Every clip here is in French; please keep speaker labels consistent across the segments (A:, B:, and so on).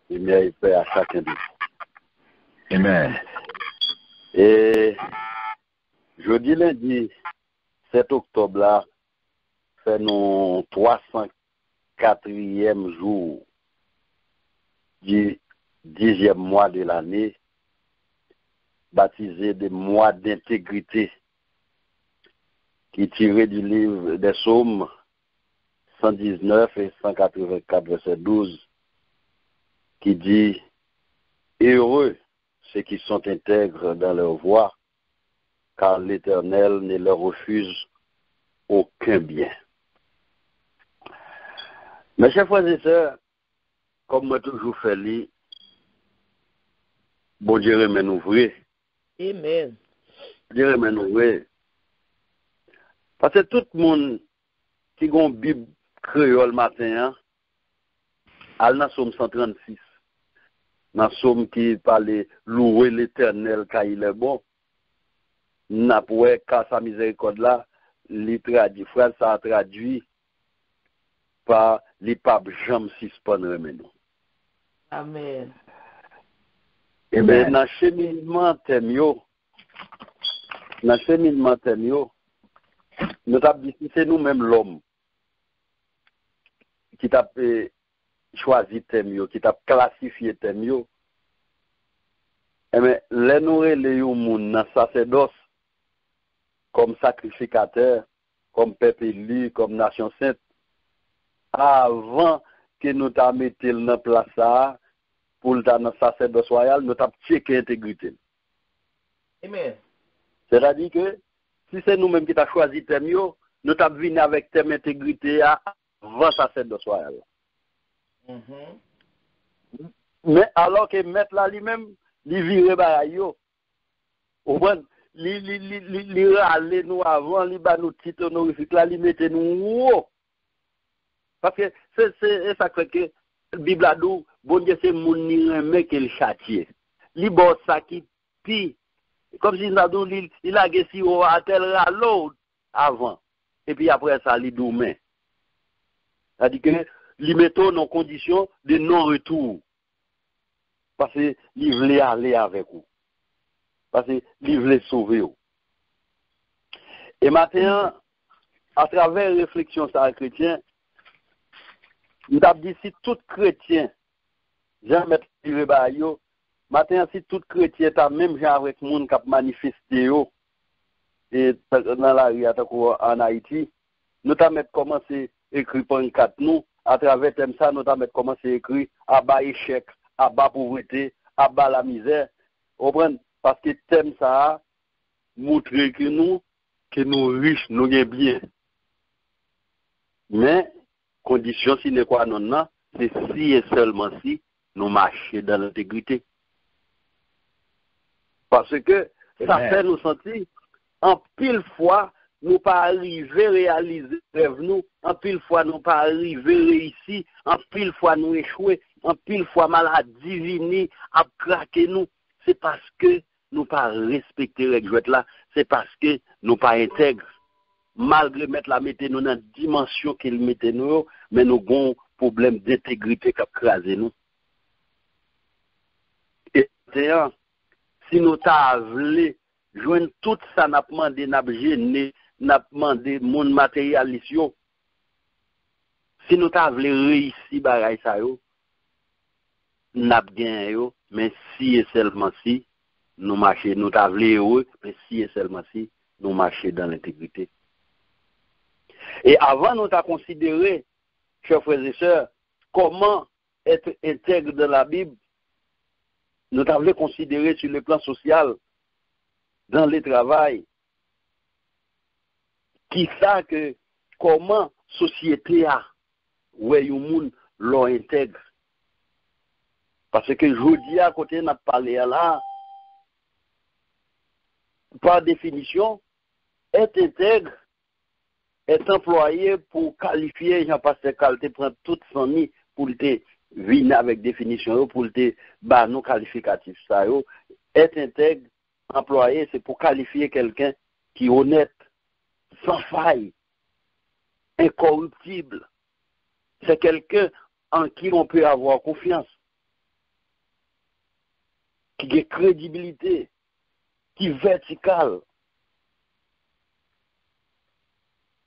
A: Lumière et paix à chacun de vous.
B: Amen.
A: Et jeudi lundi 7 octobre là, c'est nos 304e jour du 10e mois de l'année, baptisé des mois d'intégrité, qui est tiré du livre des Psaumes 119 et 184, verset 12, qui dit « Heureux ceux qui sont intègres dans leur voie, car l'Éternel ne leur refuse aucun bien. » Mes chers frères et sœurs, comme moi toujours fait li, bon Dieu remet nous vrai.
C: Amen.
A: Dieu remet nous vrai. Parce que tout le monde qui a une Bible créole matin, hein, al dans Somme 136, dans Somme qui parle louer l'Éternel car il est bon, n'a pas qu'à sa miséricorde là, les traduit, frère, ça a traduit par les papes Jean 6 pendant nous.
C: Amen.
A: Et bien, dans le cheminement thème, nous avons dit que c'est nous-mêmes l'homme qui t'a choisi thème, qui t'a classifié thème. Et bien, les nous relais dans sacerdoce comme sacrificateur, comme peuple élu, comme nation sainte, avant que nous t'a mettre dans place ça, pour le dans sacerdoce royal, nous t'a checké l'intégrité.
C: Amen.
A: C'est-à-dire que si c'est nous-mêmes qui t'a choisi thème, nous t'a venu avec thème intégrité avant sacerdoce royal. Mais alors que maître là lui-même, il vire par yo. Au moins, il râle nous avant, il bat nous titre honorifique là, il mette nous haut. Parce que c'est ça fait que la Bible a dit, bon Dieu c'est mon ni remet qu'il châtie. Li bon ça qui pi. Comme si nous il a gagné si à tel râle avant. Et puis après ça, il doumé. C'est-à-dire que li mettons en condition de non-retour. Parce que il voulait aller avec vous. Parce que il voulait sauver vous. Et maintenant, à travers réflexion sur les chrétiens, nous avons dit si tout chrétien, jamais tiré par yo, maintenant si tout chrétien a même genre avec le monde qui a manifesté yo, et dans la rue en Haïti, nous avons commencé à écrire pour une carte nous, à travers thème ça, nous avons commencé à écrire à bas échec, à bas pauvreté, à bas la misère. Parce que thème ça montre que nous riches, nous gagnons bien. Mais, condition sine qua non, c'est si et seulement si nous marchons dans l'intégrité. Parce que ça fait nous sentir, en pile fois, nous pas arriver à réaliser rêve nous, en pile fois nous pas arriver à réussir, en pile fois nous échouer, en pile fois maladie vini à craquer nous. C'est parce que nous pas respecter les règles là, c'est parce que nous pas intègres. Malgré mettre la mettre nous dans la dimension qu'il mette nous, mais nous avons un problème d'intégrité qui a crasé nous. Et si nous t'avons joindre tout ça, n'a demandé, n'a gêné, n'a demandé mon matérialiste, si nous t'avons réussi bagaille ça yo, n'a gagné yo, mais si et seulement si nous marchons, nous t'avons heureux, mais si et seulement si nous marchons dans l'intégrité. Et avant, nous avons considéré, chers frères et sœurs, comment être intègre dans la Bible. Nous avons considéré sur le plan social, dans le travail, qui ça que comment société a, où est monde l'on intègre. Parce que je dis à côté, on a parlé là, par définition, être intègre, est employé pour qualifier Jean-Pasteur qualité prend toute son nid pour te venir avec définition pour te bah nos qualificatifs ça yo être intègre employé c'est pour qualifier quelqu'un qui est honnête sans faille incorruptible c'est quelqu'un en qui on peut avoir confiance qui a crédibilité, qui est verticale.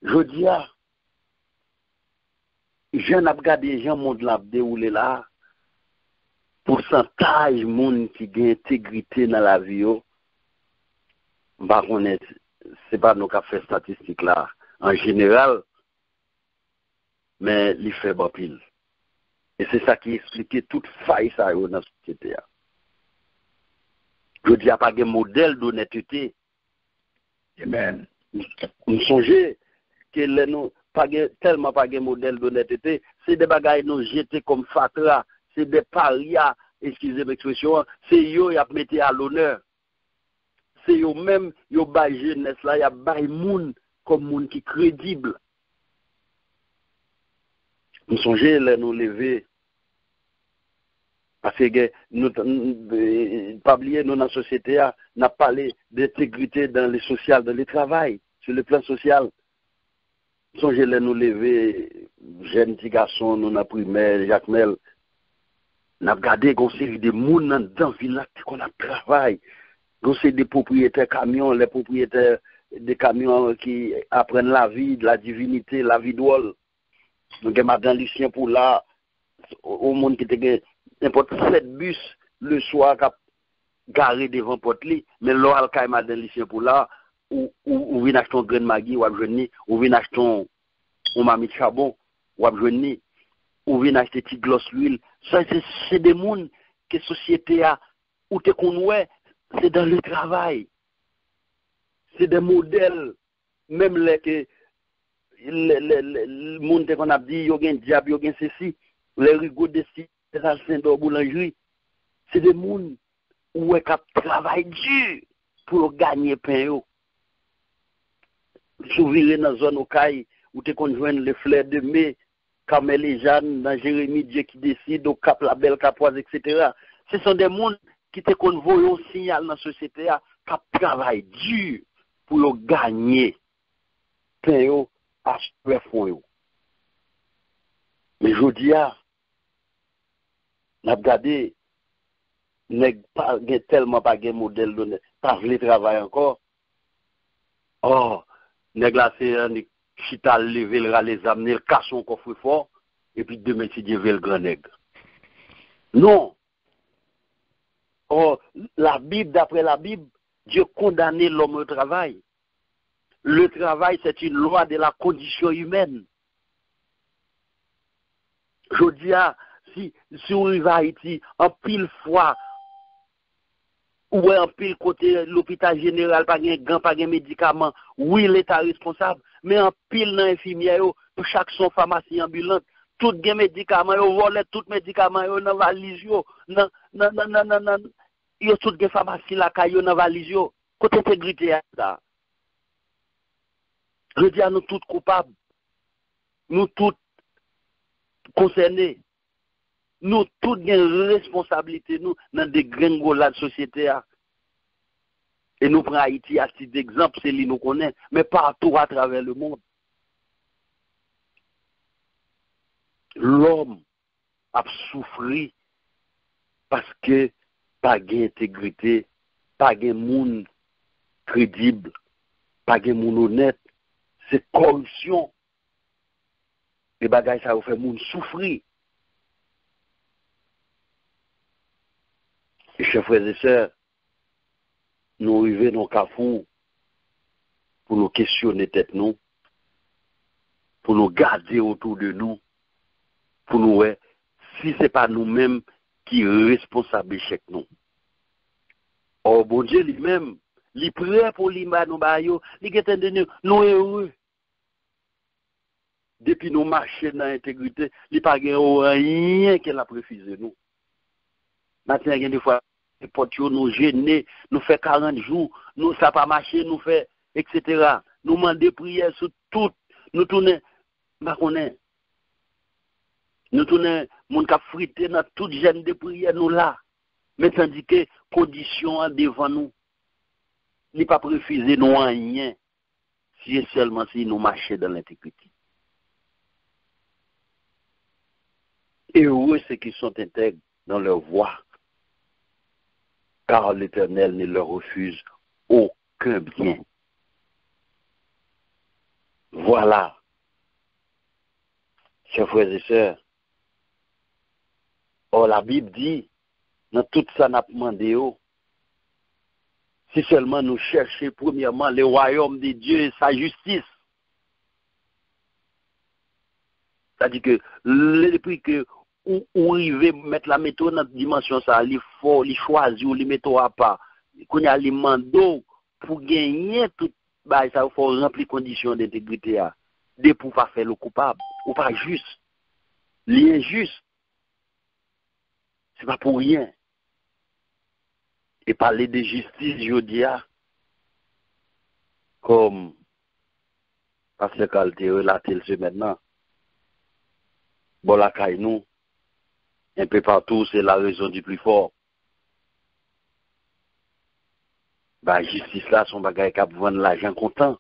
A: Je dis, je n'ai pas regardé les gens monde là déroulé là, pourcentage de monde qui a intégrité dans la vie, c'est pas nous qui avons fait statistique là, en général, mais il fait bon pile. Et c'est ça qui explique toute faille ça dans la société. Je dis, il n'y a pas de modèle d'honnêteté.
B: Amen.
A: Nous songeons que nous tellement pas de modèle d'honnêteté, c'est des bagailles nous jeter comme fatra, c'est des parias, excusez l'expression, c'est eux qui a mis à l'honneur. C'est eux même, ils baillent jeunesse là, ils baillent moun comme moun qui crédible. Nous songeons nous lever. Parce que nous, pas oublier, nous dans la société, nous avons parlé d'intégrité dans le social, dans le travail, sur le plan social. Songez nous lever, jeunes petits garçons, nous dans la primaire, Jacques Mel, nous avons regardé une série de monde dans la ville qu'on a travaillé. Nous sommes des propriétaires camions, les propriétaires des camions qui apprennent la vie, la divinité, la vie d'Ouol. Nous avons Madame Lucien pour là, au monde qui était n'importe 7 bus le soir qui a garé devant Potli, mais l'oral quand Madame Lucien pour là, ou vient acheter un grain de magui, ou vient acheter un mamie de charbon, ou vient acheter petit gloss l'huile. Ça, c'est des mondes que la société a, où tu connais, c'est dans le travail. C'est des modèles, même les que le monde qu'on a dit, il y a un diable, il y a ceci, les rigots de ci, les alcins de boulangerie, c'est des mondes où ils travaillent dur pour gagner pain. Souvirer dans la zone au Caille, où tu conjoins les fleurs de mai, Kamel et Jeanne, dans Jérémie, Dieu qui décide, au Cap la Belle, Capoise, etc. Ce sont des mondes qui te convoient un signal dans la société, qui travaillent dur pour gagner pain à ce fond. Mais je dis, n'a regardé, n'est pas tellement pas de modèle de pas le travail encore. Oh, n'est glacé chita lever les amener le casson coffre fort et puis demain si Dieu veut le grand nègre. Non. Oh, la Bible, d'après la Bible, Dieu condamnait l'homme au travail. Le travail, c'est une loi de la condition humaine. Je dis, si on va à Haïti, en pile fois, ou en pile côté l'hôpital général, pas de gants, pas de médicaments, oui, l'État responsable, mais en pile dans l'infirmière, pour chaque son pharmacie ambulante, tout les médicaments, ils volent tous les médicaments dans la valise, dans toutes les pharmacies là, dans la valise, côté intégrité, ça. Je dis à nous tous coupables, nous tous concernés, nous tous avons responsabilité nous dans des gringolades de société. Et nous prenons Haïti à titre d'exemple, c'est lui nous connaît, mais partout à travers le monde. L'homme a souffert parce que pas d'intégrité, pas de monde crédible, pas de monde honnête, c'est corruption. Les bagages ça fait monde souffrir. Et chers frères et sœurs, nous arrivons dans le Carrefour pour nous questionner tête nous, pour nous garder autour de nous, pour nous voir si ce n'est pas nous-mêmes qui sommes responsables de chaque nous. Oh bon Dieu lui-même, il est prêt pour l'image nous baillons, il est de nous heureux. Depuis nous marcher dans l'intégrité, il n'y a pas rien qu'elle a préfisé nous. Maintenant, il y a des fois, les potes nous gêner, nous fait 40 jours, nous ça pas marché, nous fait, etc. Nous demandons des prières sur tout, nous tournons, nous tournons, mon cap frité dans toute gêne de prières, nous là. Mais tandis que conditions devant nous, il n'y a pas préfisé nous rien, si seulement si nous marchons dans l'intégrité. Et heureux ceux qui sont intègres dans leur voie. car l'Éternel ne leur refuse aucun bien. Voilà, chers frères et sœurs. Or, la Bible dit, dans tout ça, n'a demandé, si seulement nous cherchons premièrement le royaume de Dieu et sa justice. C'est-à-dire que, depuis que on arrive mettre la méthode dans cette dimension, ça, il faut, il choisir, il mettre à part. Qu'on y a les mandats pour gagner tout, bah, ça, il faut remplir les conditions d'intégrité, de pour pas faire le coupable, ou pas juste. L'injuste, c'est pas pour rien. Et parler de justice, je dis, comme Pasteur Calte relaté ce maintenant. Bon, la caille nous, un peu partout, c'est la raison du plus fort. Bah, justice là, son bagage cap vendre l'argent content.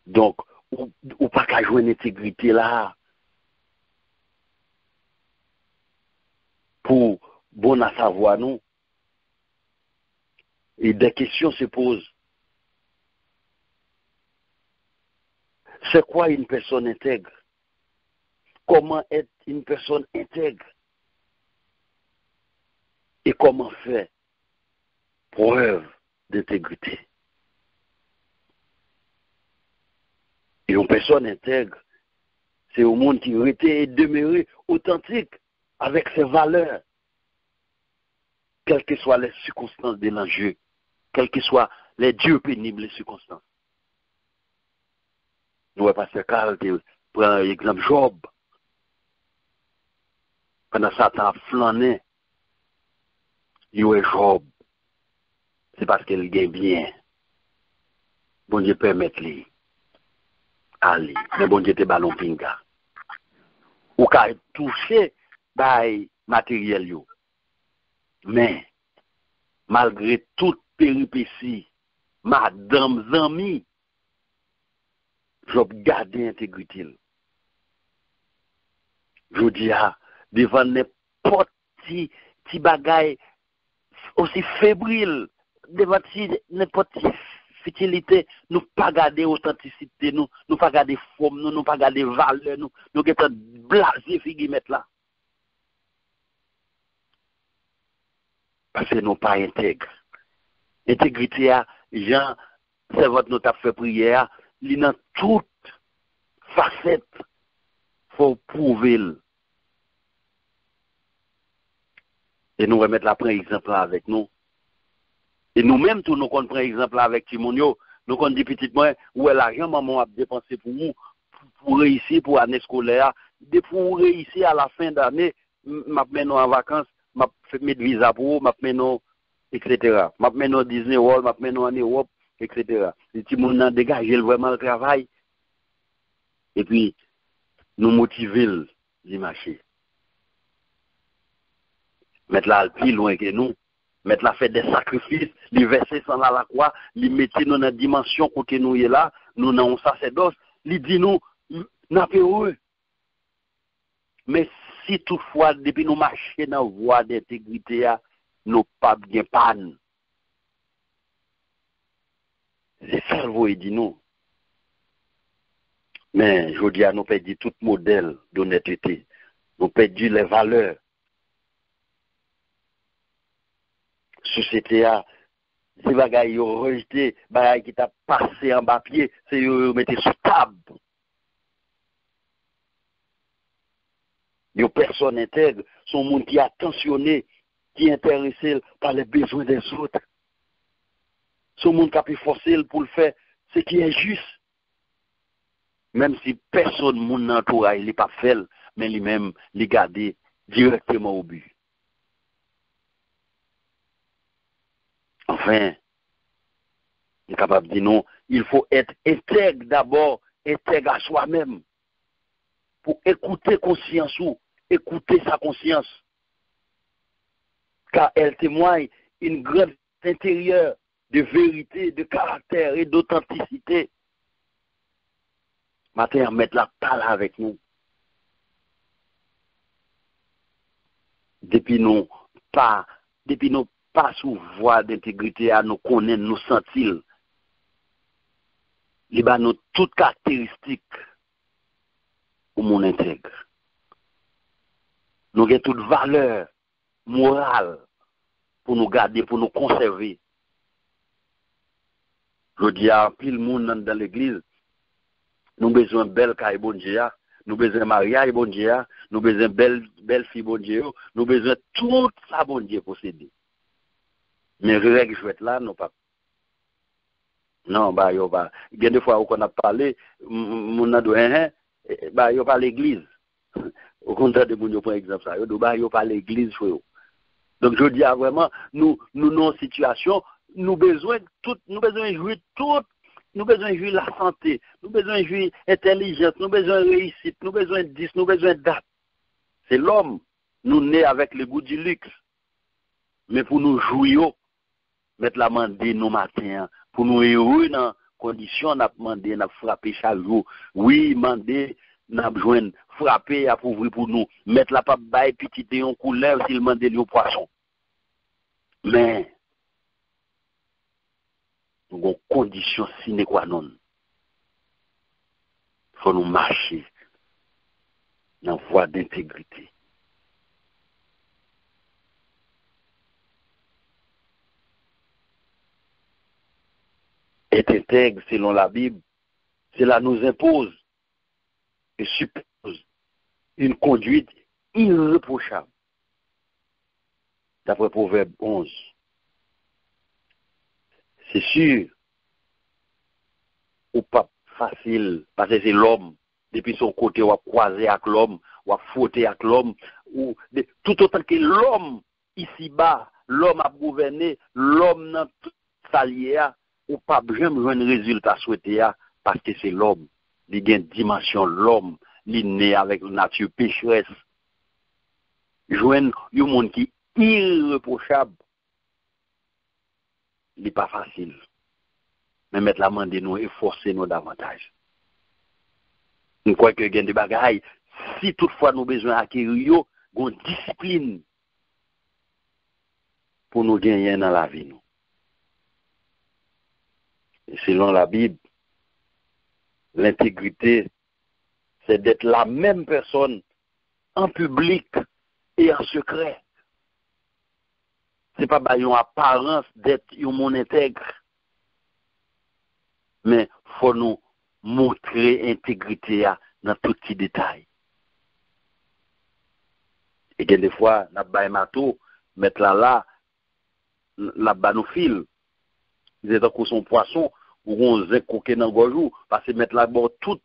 A: Donc, ou pas qu'à jouer une intégrité là, pour bon à savoir nous. Et des questions se posent. C'est quoi une personne intègre? Comment être une personne intègre? Et comment faire preuve d'intégrité? Et une personne intègre, c'est au monde qui était et demeuré authentique avec ses valeurs, quelles que soient les circonstances de l'enjeu, quels que soient les dieux pénibles, les circonstances. Nous allons passer Carl, prend l'exemple Job. Pendant Satan a flâné, il est Job. C'est parce qu'il gagne bien. Bon Dieu permet lui. Allez, mais bon Dieu te ballon pinga. Ou qu'à toucher by matériel yo. Mais malgré toute péripétie, madame Zami, Job garde intégrité. Je dis devant n'importe petit bagay aussi fébrile, devant n'importe futilité, nous pas garder authenticité, nous pas garder forme, nous pas garder valeur, nous get blasé figu mettre là. Parce que nous pas intègres. Intégrité Jean, c'est votre nous t'a fait prière, il dans toute facette faut prouver. Et nous remettre la prendre exemple avec nous. Et nous-mêmes, tout nous qu'on prend exemple avec Timonio, nous qu'on dit petit moins, où est l'argent maman a dépensé pour vous, pour réussir pour l'année scolaire, pour réussir à la fin d'année, m'a mené en vacances, m'a fait mettre visa pour vous, m'a mené, etc. M'a mené Disney World, m'a mené en Europe, etc. Et Timonio a dégagé vraiment le travail. Et puis, nous motiver les marcher. Mettre là plus loin que nous. Mettre la fait des sacrifices, les verser sans la croix, les mettre nous dans la dimension côté nous est là, nous dans un sacerdoce, les dit nous, n'a pas heureux. Mais si toutefois, depuis nous marcher dans la voie d'intégrité, nous pas bien panne. C'est ça le voie dit nous. Mais je dis à nous perdu tout modèle d'honnêteté. Nous perdu les valeurs. Société a, si bagay yo rejeté, bagay qui t'a passé en bas pied, c'est yo mettez sous table. Yo personne intègre, son monde qui est attentionné, qui est intéressé par les besoins des autres. Son monde qui a pu forcer pour le faire, ce qui est juste. Même si personne moun entourage il pas fait, mais lui-même il garde directement au but. Enfin, il est capable de dire non, il faut être intègre d'abord, intègre à soi-même, pour écouter conscience ou écouter sa conscience. Car elle témoigne une grande intérieure de vérité, de caractère et d'authenticité. Matin, mettre la parole avec nous. Depuis nous, pas depuis nous pas sous voie d'intégrité à nous connaître, nous sentir. Il a nous toutes caractéristiques pour mon intègre. Nous avons toute valeur morale pour nous garder, pour nous conserver. Je dis à pile monde dans l'église, nous avons besoin de belle caille bon Dieu, nous avons besoin de mariage bon Dieu, nous avons besoin de belle fille bon Dieu, nous avons besoin de tout ça bon Dieu posséder. Mais règle je vais être là, non pas. Non, bah yo pas. Il y a des fois où on a parlé, mon a dit bah yo pas l'église. Au contraire de mon par exemple ça, yo bah yo pas l'église frère. Donc je dis vraiment nous non situation, nous besoin jouer tout, nous besoin jouer la santé, nous besoin jouer intelligence, nous besoin réussite, nous besoin 10, nous besoin date. C'est l'homme, nous né avec le goût du luxe. Mais pour nous jouer, mettre la main nos matins, pour nous heureux dans condition n'a demandé n'a frapper chaque jour. Oui, demander n'a besoin frapper à ouvrir pour nous, mettre la pape bail petit et en couleur s'il demande le poisson. Mais nous avons condition sine qua non. Il faut nous marcher dans la voie d'intégrité. Être intègre selon la Bible, cela nous impose et suppose une conduite irréprochable. D'après Proverbe 11. C'est sûr, ou pas facile, parce que c'est l'homme, depuis son côté, ou à croiser avec l'homme, ou à fauter avec l'homme, ou tout autant que l'homme ici-bas, l'homme a gouverné, l'homme dans tout sa lié, ou pas jamais jouer un résultat souhaité, parce que c'est l'homme. Il y a une dimension, l'homme, il est né avec la nature pécheresse. Joindre un monde qui est irréprochable, il n'est pas facile. Mais mettre la main de nous et forcer nous davantage. Nous croyons que il y a des bagailles, si toutefois nous avons besoin d'acquérir, une discipline pour nous gagner dans la vie. Et selon la Bible, l'intégrité, c'est d'être la même personne en public et en secret. Ce n'est pas une apparence d'être un monde intègre. Mais il faut nous montrer l'intégrité dans tout petit détail. Et des fois, nous avons mettre là, la banofile. Ils étaient comme son poisson, ou on zèque coquet dans le gojou, parce que mettre là-bas tout,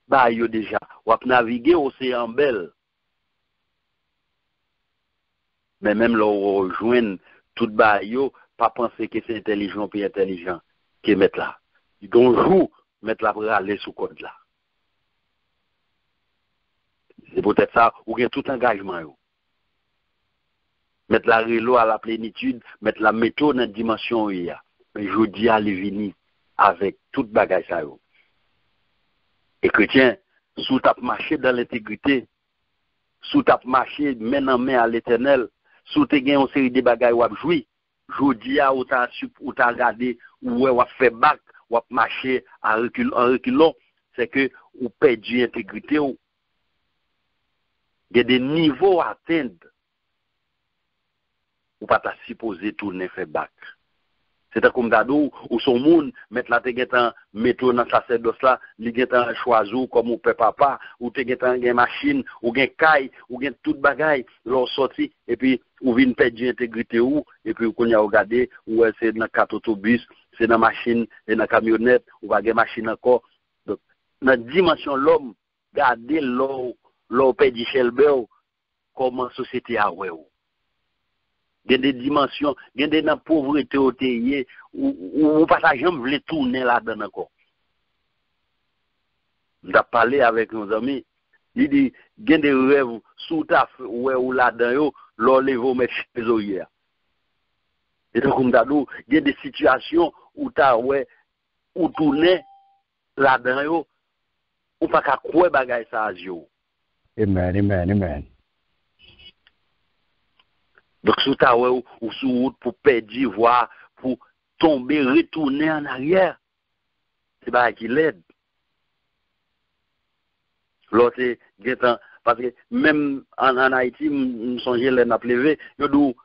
A: bah, yo déjà, ou à naviguer océan belle. Mais même là, on rejoint tout bah, yo, pas penser que c'est intelligent puis intelligent, qui mettre là. Donc, jour, mettre là pour aller sous code là. C'est peut-être ça, ou bien tout engagement yo. Mettre la relo à la plénitude, mettre la méthode dans la dimension où il y a. Mais je dis à venir avec toute bagage ça yo. Et chrétien, sous tap marché dans l'intégrité, sous tap marché main en main à l'éternel, sous te gen une série de bagages ou ap joui, je dis à ou ta regardé ou ou fait bac ou ap marché en reculant, c'est que ou perdu intégrité ou il y a des niveaux à atteindre ou pas ta supposé tourner fait bac. C'est comme d'adou ou son monde mettre la te mettre dans sacerdoce là, li getan choisir comme ou papa ou te getan gen machine ou gen caille ou gen toute bagaille leur sorti et puis ou vinn perdre intégrité ou et puis qu'on y a regardé ou c'est dans quatre autobus, c'est dans machine et dans camionnette ou pas gen machine encore. Donc dans dimension l'homme garder leur perdre chelbel comment société a ouais. Il y a des dimensions, il y a des pauvreté au pays, ou pas ça, j'aime voulais tourner là-dedans encore. J'ai parlé avec nos amis, il dit, il y a des rêves sous ta ou là-dedans, l'on lève au mettre chez les oeillères. Et donc, comme d'adou, il y a des situations où t'as, ouais, ou tourner là-dedans, ou pas qu'à quoi bagaille ça a.
B: Amen, amen, amen.
A: Donc, sous ta ou sous route pour perdre, voir, pour tomber, retourner en arrière. C'est pas qui l'aide. L'autre, parce que même en Haïti, nous songeons les n'a plevé, nous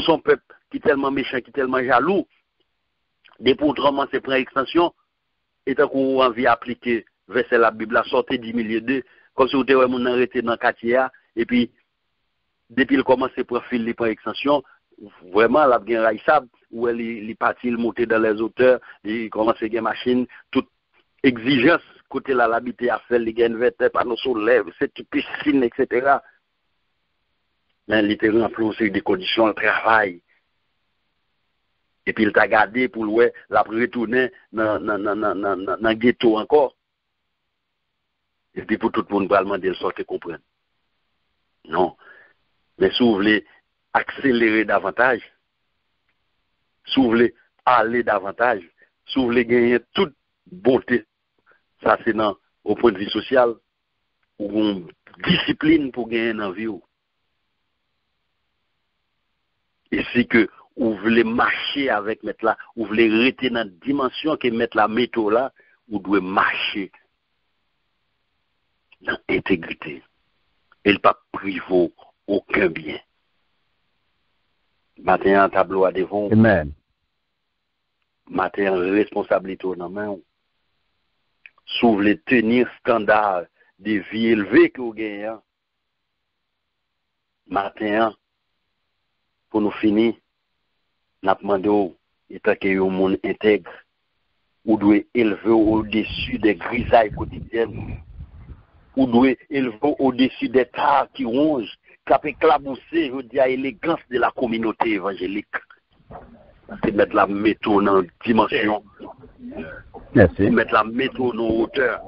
A: son peuple qui est tellement méchant, qui est tellement jaloux, des poutrements se prend extension, et tant qu'on a envie d'appliquer verset la Bible, la sortie du milieu d'eux, comme si vous étiez arrêté dans le quartier, et puis, depuis qu'il commence à profil, il prend extension, vraiment, la bien raïsable, où il partit, il monte dans les hauteurs, il commence à gagner machine, toute exigence, côté là, l'habité à faire, il gagne inverteur, panneau solaire, c'est piscine, etc. Mais il était rempli des conditions de travail. Et puis il t'a gardé pour le la retourner dans le ghetto encore. Et puis pour tout le monde, vraiment, de le sortir comprendre. Non. Mais si vous voulez accélérer davantage, si vous voulez aller davantage, si vous voulez gagner toute bonté, ça c'est au point de vue social, ou une discipline pour gagner dans la vie. Et c'est que vous voulez marcher avec mettre là, vous voulez rester dans la dimension que mettre la méthode là, vous devez marcher dans l'intégrité. Et ne pas priver aucun bien. Matin, un tableau à devant.
B: Amen.
A: Matin, responsabilité dans la main. Si vous voulez tenir standard de vie élevée que vous gagnez, matin, pour nous finir, nous avons demandé étant que le monde intègre, vous devez élever au-dessus des grisailles quotidiennes, vous devez élever au-dessus des tares qui rongent, qui ont éclaboussé, je dis, à l'élégance de la communauté évangélique. C'est mettre la méthode en dimension,
B: Merci.
A: mettre la méthode en hauteur.